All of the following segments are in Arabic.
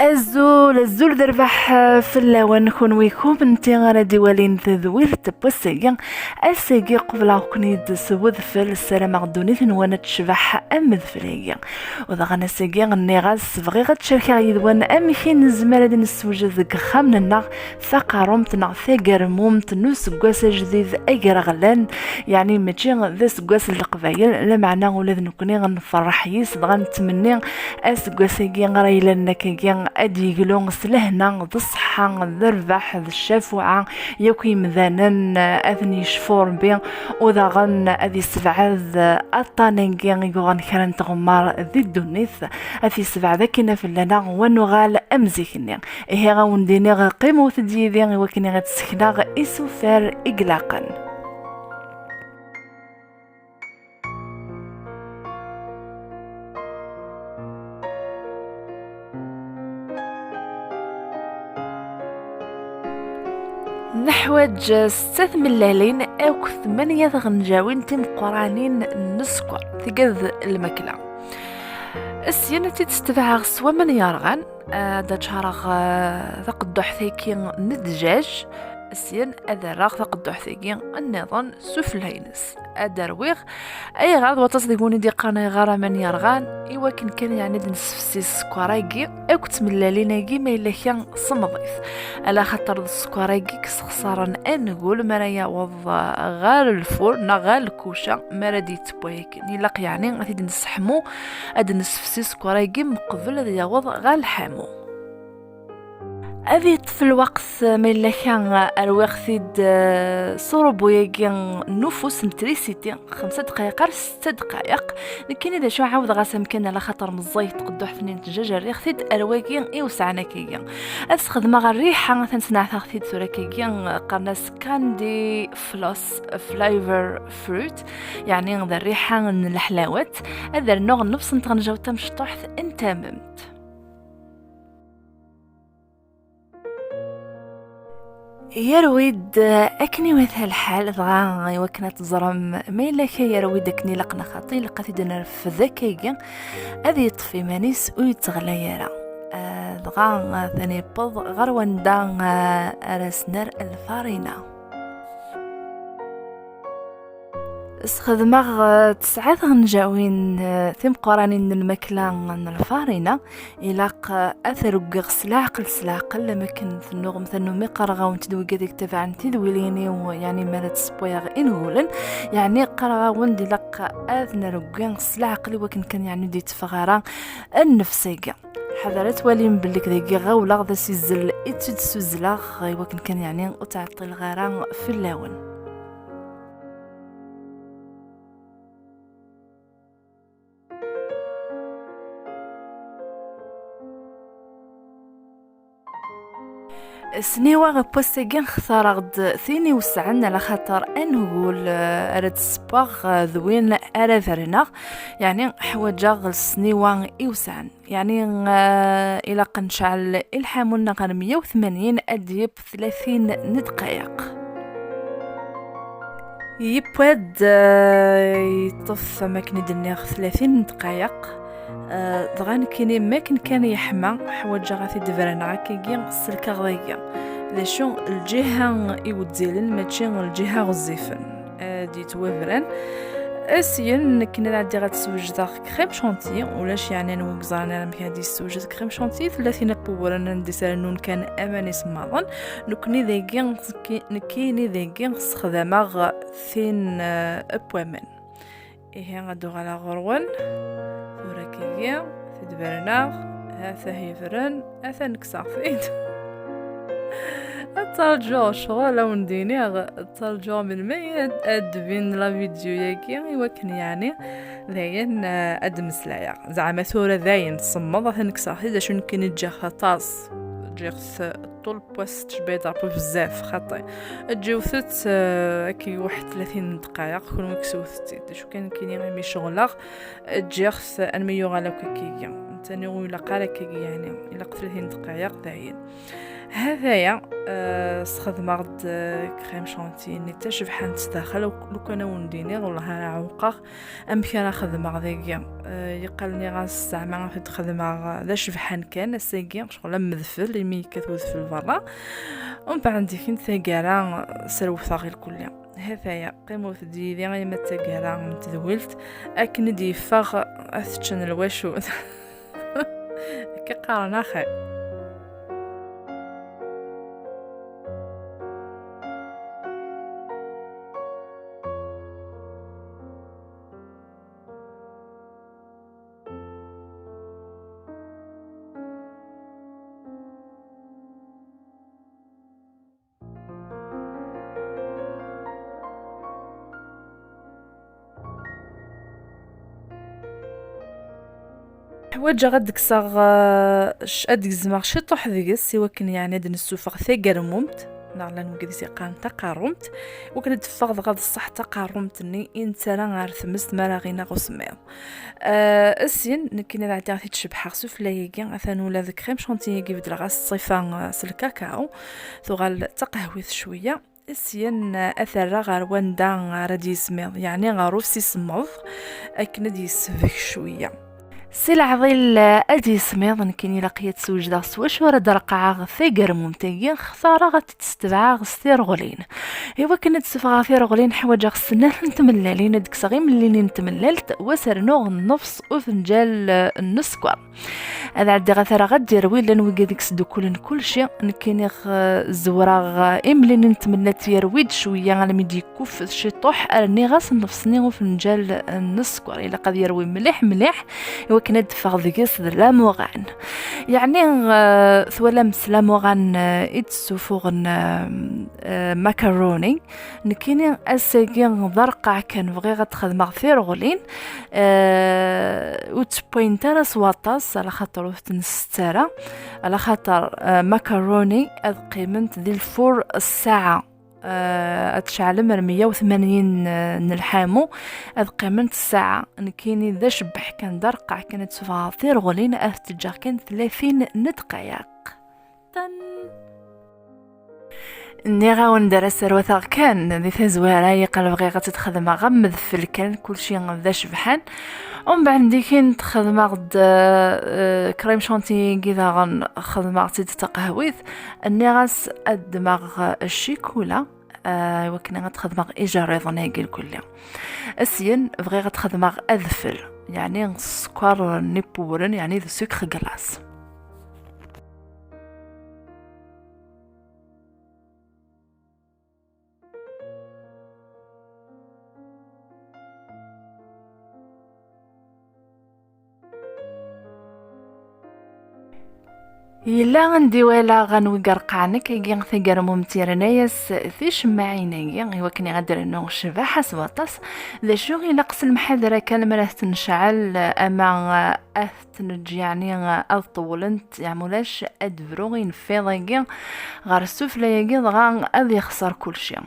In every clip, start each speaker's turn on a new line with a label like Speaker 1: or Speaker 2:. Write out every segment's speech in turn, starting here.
Speaker 1: الزول دربح في اللوان نكون ويكم انتي غانا ديوالين تذوير تبوسيا السيقي قبل كنيد سود في السلام غدوني ثنوانا تشبح امذ فليا وذا غانا سيقي غني غاس بغي غتشاركا يدوان اميخين الزمالة دين السوجة ذك خامنا ثقاروم تنع ثقارموم تنوس قواس جديد ايقرا غلان يعني ماشي ذا سقواس القبايل لا معنى ولاد نكوني غنفرح يس غنتمني اسقواسيقي غرايلا نكاكي ادي يقولون سلهنا ذا الصحة ذا الربح ذا الشفوعة يوكي مذانا اذني شفور بي وذا غن اذي سبعاذ اطانينكي يقولون كران تغمار ذي الدنيث اذي سبع ذاكنا في لنا ونغال امزيكني ايه غاونديني غقيمو تديدي وكني غتسكنا اسوفار اقلاقا. نحوج 6 ملالين أو 8 غنجاوين تم قرانين نسكر تقذ المكلة السينة تستبع غسوة من يرغن دا تشارغ ثقدو حثيكي ندجاج السين أدراغ ثقدو حثيكي النظام سفلهينس أدرويغ أي غاد وتصدقوني دي قانا غارة من يرغان إوا كان يعني نسفسي السكرايكي أو كتملاليناكي ما إلا كان صمضيث على خاطر السكرايكي كس خسارا نقول مرايا وض غال الفرن غال الكوشة مرادي تبويك نلاق يعني غادي نسحمو أد نسفسي سكرايكي مقبل هذا يوض غال الحامو أذي في الوقت ما إلا كان أرواخثيد صوربو يجين نفوس نتريسيتي 5 دقايق 6 دقايق لكن إذا شو عاود غاسا مكان على خاطر مزيت قدو حفنين تجاجة ريخثيد أرواكين إيوسعنا كيين أسخذ مغا الريحة تنسنع ثاخثيد ثورا كيين قرناس كاندي فلوس فلايفر فروت يعني ذا الريحة من الحلاوات هذا النوع نفس نتغنجاو تمشطوح انت ممت يا رويد أكني مثل الحال ضغا وكنا تزرم ما إلا كي يا رويد أكني لقنا خطي لقاتي دنا في ذكية أذي يطفي مانيس ويتغلى يرى ضغا ثاني بض غروان دا رسنر الفارينة خدمة 9 غنجاوين ثم قرانين المكلا الفارينة إلاق أثر سلاقل لما كن في النغم ثنو مقرغا ونتدوي قدك تفعن تدويليني ويعني ما تسبويغ إنغولن يعني قرغا وندي لق أثنى رقاق سلاقل وكن كان يعني دي تفغارا النفسية حضرت والين بلك ذي غاولا ذا سيزل اتد سوزلاغ وكن كان يعني وتعطي الغرام في اللون سنيوا بوستيغين خثارغد ثيني وسعنا على خاطر نقول رد سباغ ذوين ارافرنا يعني حواجا سنيوا يوسعن يعني الى قنشعل الحاملنا غير 180 اديب 30 دقائق يبود يطف ماكن دنيا 30 دقائق ضغان كيني ماكن كان يحمى حواجا غاثي دفرنا كيجي السلكة غضية لشو الجهة يودزيلن ماشي الجهة غزيفن دي توفرن اسيان كنا نعدي غتسوج داخ كريم شونتي ولاش يعني نوكزانا مكادي سوج كريم شونتي 30 بورنا ندي سالنون كان اماني سماضن نكني ذاكي نكيني ذاكي خدامه ثين بوامن إيه غادو على غروان ثوركية في دبرناغ هاثا هيفرن هاثا نكسافيد الترجو شغل ونديني الترجو من ميد ادبين لا فيديو ياكي يوكن يعني ذاين ادمسلايا زعما ثورة ذاين تصمد هاثا نكسافيد شو نكن نجيخ طاس جيغث طول بوست تشبيد رابو بزاف خطي جيوثت كي 31 دقائق كون مكسوثتي شو كان كيني غيمي شغلاغ جيغث انميو غالا كيكيا تاني ولا قالك يعني الا 30 دقائق داين هذايا استخدم غد كريم شانتي نتا شبحان تداخل لو كان ونديني والله انا عوقه ام كان خدم غديك يقلني غاس زعما في تخدم ذا شبحان كان ساقي شغل مذفل لي كتوذفل برا ومن بعد ديك ثقالا سروفا غير كلها هذايا قيمو ديالي غير ما تقالا تذولت اكن دي فاغ اثشن الواشو كقارنا خير. حوايج غادك صاغ ادك زماغ شي طوح ديكس يوكن يعني هاد نسوفغ ثقرمومت نعلن وكديسي قان تقارمت وكنت تفقد غاد الصح تقارمتني انت راه غرثمست ما غينا غسمير السين نكين نعطي غادي تشبح سوف لايكي مثلا ولا ذاك كريم شونتي كي بدل غاس الصيفان الكاكاو ثغال تقهويث شويه السين اثر غار وندا غادي يسمير يعني غاروف سي سمض اكن دي يسفك شويه سي العضيل ادي سميض نكيني لقيت سوجدا سواش ورا درقعه ثقر ممتاز خساره غتستبع غستير غولين ايوا كنت سفغا في رغلين حوايج خصنا نتملالين ديك صغير ملي نتمللت وسرنوغ النفس وفنجال النسكر هذا عندي غثره غدير ويلا نوقي ديك سدوكل كلشي نكيني الزوراغ املي نتملات يرويد شويه على ميدي كوف شي طوح راني غاس نفسني وفنجال النسكر الا قد يروي مليح مليح وكنا دفع ذيكس لاموغان يعني ثولا مسلاموغان يتسوفوغن ماكاروني نكيني اساكين ضرقع كان بغي غتخدم في رغلين وتبوينتر سواطاس على خاطر تنستارا على خاطر ماكاروني قيمت ذي الفور الساعه اتشعل 180 نلحامو قيمت الساعه نكيني ذا شبح كان درقع كانت سفاطير غولين افتجا كان 30 دقائق نيغا وندرس روثاغ كان ذي تزوارا يقال بغي غتخدم غمض في الكان كلشي ذا شبحان ومن بعد ديكين تخدم غد كريم شونتي كذا غنخدم غد تقهويث النغاس الدماغ الشيكولا وكنا غتخدم ايجار ظنيقل كلها السين بغي غتخدم اذفل يعني السكر نيبورن يعني ذو سكر كلاص إلا غندي ولا غنوي قرقعنك كي ثقر ممتيرنايس في شماعينيا وكني غدير انه شباح سواطاس ذا شو غير قص المحاضره كان مراه تنشعل اما تنجي يعني اطولنت يعملاش ادبرو غين فيضيا غير السفلى يجي غا اذ يخسر كل شيء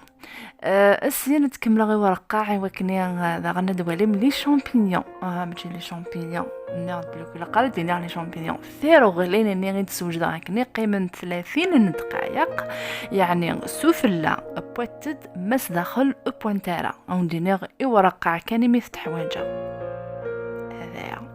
Speaker 1: السين تكمل غير ورقاعي وكني ذا غندوالي ملي شامبينيون بجي لي شامبينيون ناض بلوك لا قال دينا لي شامبينيون ثيرو غلين اني غير تسوج داكني قيمه 30 دقائق يعني سفلى بوتد مس داخل بوينتيرا او دينيغ اي ورقاع كان مفتح حوايجه هذايا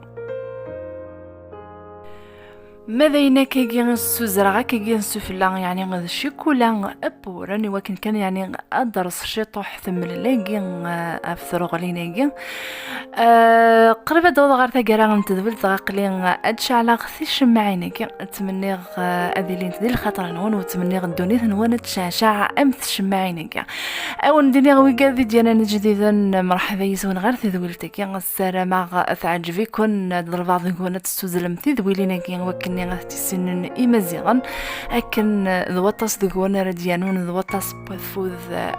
Speaker 1: ماذا ينكي السوزرغا كي نسفلا يعني غد الشيكولا ابورن وكن كان يعني ادرس شي طوح ثم لاقي افثر غلينيكي قريبه دو غير تاكرا نتذبل تغقلي ادش على غثي شمعينيكي اتمنى اذيلين تدير الخطر نون وتمنى غدوني نون تشعشع امث شمعينيكي او ندير غوي كذي ديالنا جديدا مرحبا يسون غير تذولتك السلامه تعجبكم البعض يكون تستوزلم تذويلينكي وكن غاتي سنن إمازيغن أكن ذوطاس دقونا رديانون ذوطاس بفوذ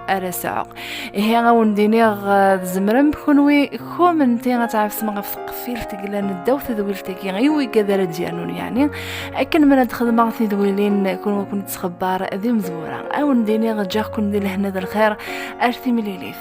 Speaker 1: أرساق إيه غاون دينيغ زمرم بكونوي خومنتي غتعرف سما في قفيل تقلان الدوث ذويلتكي غيوي كذا رديانون يعني أكن من أدخل معثي ذويلين كنت تخبار ذي مزورة أو دينيغ جاكن دي لهنا ذا الخير أرثي مليليث